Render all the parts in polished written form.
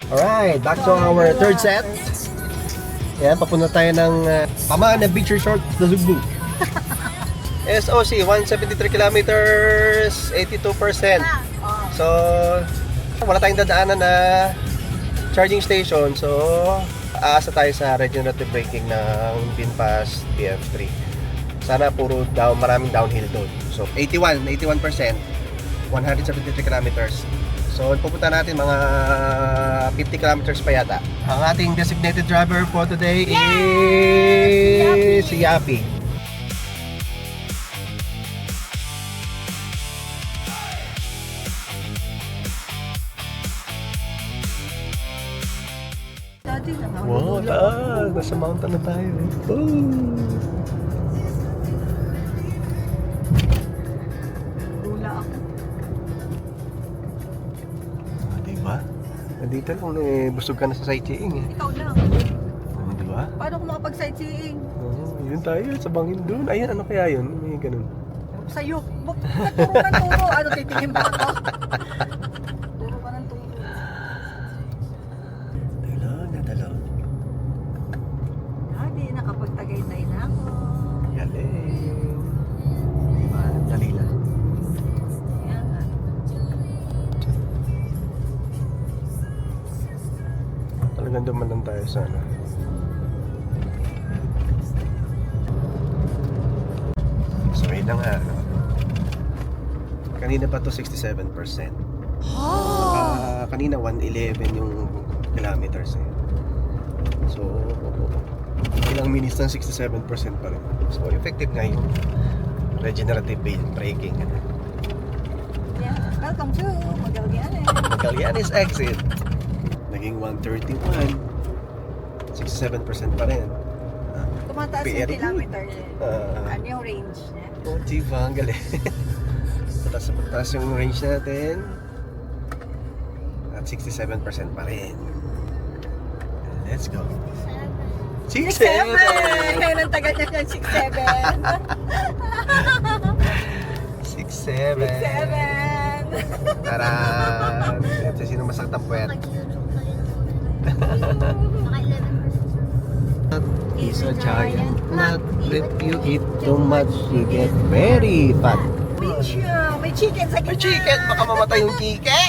Alright, back to our third set. Yan, papunta tayo ng Pamaan na Beach Resort, Nasugbu. SOC, 173 kilometers, 82%. So, wala tayong dadaanan na charging station. So, aasa tayo sa regenerative braking ng Binpass PF3. Sana puro maraming downhill doon. So, 81%, 173 kilometers. So, pupunta natin mga 50 kilometers pa yata. Ang ating designated driver for today is si Yapi. Wow, nasa mountain na tayo. Hula ako. Diba? Nandito lang busog ka na sa sightseeing eh. Ikaw lang. Diba? Paano kung makapag-sightseeing? Yun tayo, sa bangin doon. Ayan, ano kaya yun? May ganun. Sa'yo. Turo ng turo. Ano, titingin ba ako? Turo ka ng turo. Dalo. Dati, nakapagtagay-tay na ako. Galing. Diba? Dali lang. Yan nga. Talagang duman lang tayo sa ano. So, yun na nga. Ano? Kanina pa to 67%. Kanina 111 yung kilometers eh. So, ilang minutes ng 67% pa rin. So, effective nga yung regenerative braking. Yeah. Welcome to Magallanes. Magallanes exit. Naging 131. 67% pa rin. Tumataas yung Very kilometer niya. Ano yung range niya? Oh, diba? Ang galing. Pataas yung range natin. At 67% pa rin. Let's go. 6-7! 6-7! Ang tagal niya ng 6-7. 6-7! Tara! Ito sino masakit ang puwet. Is a giant nut. If you eat too much, you get very fat. May chicken sa gitna. May chicken! Baka mamatay yung chicken!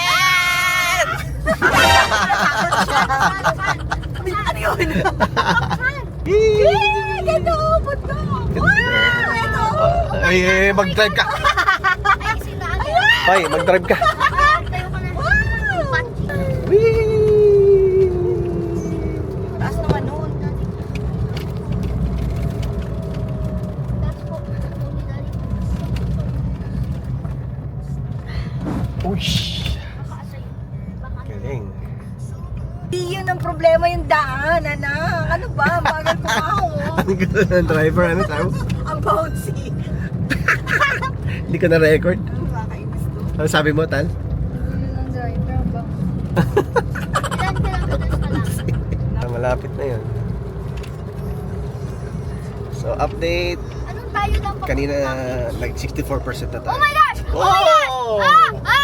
Ano yun? Ganda! Punta! Wow! Ito! Ay, mag-drive ka! Ay, mag-drive ka! Whee! Taas naman nun. Ush! Galing. Di yun ang problema yung daan, anak. Ano ba? Bagal ko ako. Ang ganda ng driver, ano tawag? Ang bouncy. Hindi ka na-record? Ano ba? Kainis to. Ano sabi mo, Tal? Yun ang driver, ang bouncy. Malapit na yun. So, update. Anong tayo lang pa? Kanina, like 64% na tayo. Oh my gosh! Oh! Oh my gosh!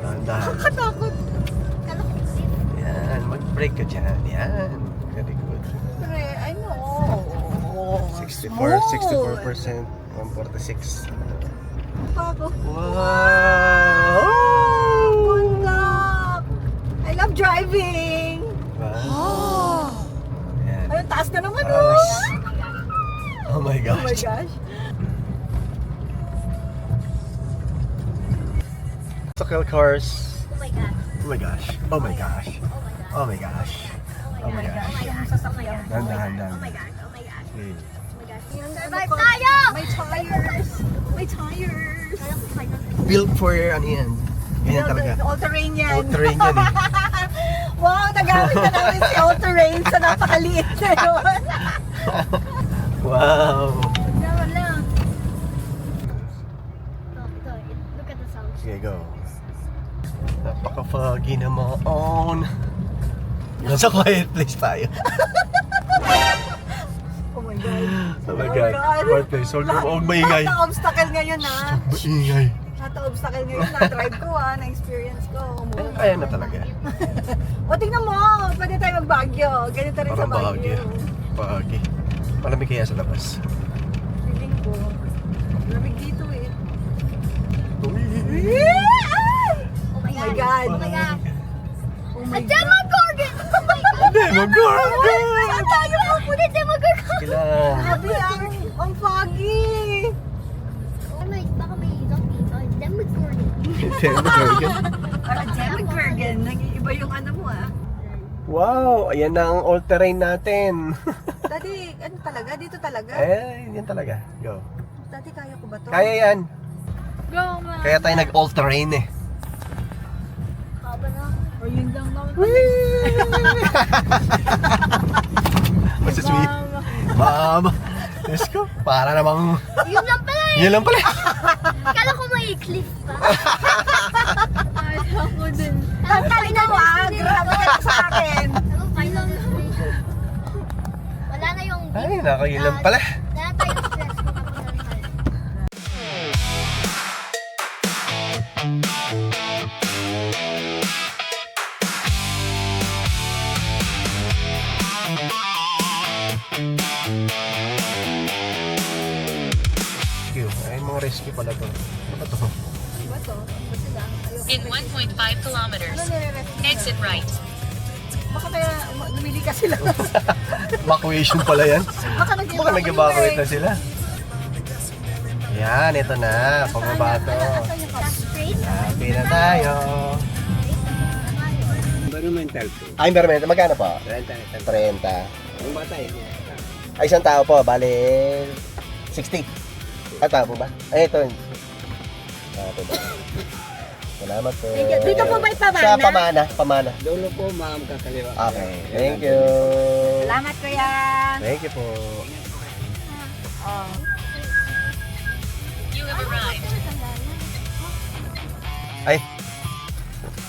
Dahan-dahan. Nakatakot. Yan, mag-break ka dyan. Yan. Very good. Pre, I know. 64%, 146. Takot. Wow! Puntak. I love driving. Wow! Yan. Ayun, taas na naman Taas. oh. Oh my Oh my gosh. gosh. Tricycle cars. Oh my gosh. Oh my gosh. Oh my gosh. Oh my gosh. Oh my gosh. Yung sasakyan. Dahan-dahan. Oh my gosh. Oh my gosh. Okay. Oh my gosh. Yung Survive ano ko, tayo! May tires. May tires. Built for ano yan. Ganyan talaga. All-terrain yan. All-terrain yan eh. Wow, nagamit na namin si all-terrain sa napakaliit na yun. Wow. Naman lang. Look at the sound. Sige, go. Napaka-foggy naman. Nasa quiet place tayo. Oh my God. Oh my God. Quiet place. Huwag maingay. Lahat ng obstacle ngayon ha. Maingay. Lahat ng obstacle ngayon, na-drive ko na-experience ko. Ayan na talaga. O tingnan mo, pwede tayo mag-Baguio. Ganito rin sa Parang Baguio. Bahagi. Malamig kaya sa labas. Feeling ko. Lamig dito eh. Uy! Oh my my God. God. Oh my God. Oh A my God. Demogorgon! Oh my God. Demogorgon! Saan tayo mapunta? Demogorgon! Kailangan. Grabe, ang foggy. Baka may zombie. Oh, Demogorgon. Demogorgon? Parang Demogorgon. Nag-iiba yung ano mo Wow! Ayan na ang all-terrain natin. Daddy, ano talaga? Dito talaga? Yan talaga. Go. Daddy, kaya ko ba to? Kaya yan. Go, man. Kaya tayo nag-all-terrain eh. Haba na. O yun lang naman. Basta sweet. Mama. Let's go. Para namang... Yun lang pala eh. Yan lang pala. Kala ko may cliff pa. Ay, ako din. Tantali na mo grabe ka sa akin. Ano, final destination. Wala na yung... Ay, nakailan pala. Wala na tayong stress kung kapag tayo. Rescue. Ay, mga rescue pala to. Ano ba to? Diba to? Ba sila? Ayoko. In 1.5 kilometers, Ano nire-rescue? exit right. Baka kaya lumili ka sila. Evacuation pala yan. Baka Baka nag-evacuate na sila. Yan, ito na. Pababa to. Straight? Happy na tayo. Environmental po. Ah, environmental. Magkano po? 30. 30. Ang bata eh. Ay, isang tao po. Bale, 60. Ah, tao po ba? Ay, ito. Ah, ito ba? Salamat po. Dito po ba ipamana? Sa pamana. Pamana. Dulo po ma'am kakaliwa. Okay. Thank you. Salamat kuya. Thank you po. Oh. You have arrived. Ay.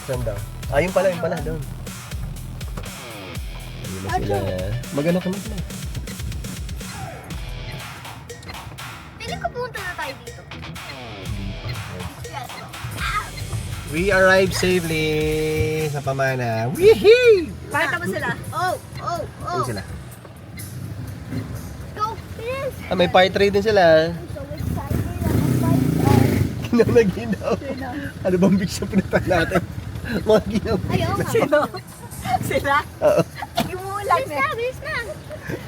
Saan daw? Ah, yun pala doon. Ayun na sila. Magano ka na sila. Piling ko punta na tayo dito. We arrived safely sa Pamana. Wee-hee! Pakita mo sila. Oh! Ayun sila. Go! Pilis! Ah, may part 3 din sila. I'm so excited. I'm Ginaw na ginaw. Ano bang big sa pinuntan natin? Mga ginaw. Ayaw nga. Sino? Sila? Oo. Imulan Bilis eh. na, bilis na.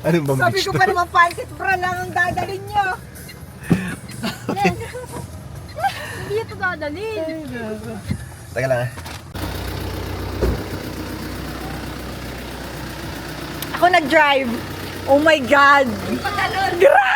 Ano bang Sabi big ko pa naman pancit bra lang ang dadalhin nyo. Hindi ito dadalhin. Teka lang ah. Ako nag-drive. Oh my God. Grabe!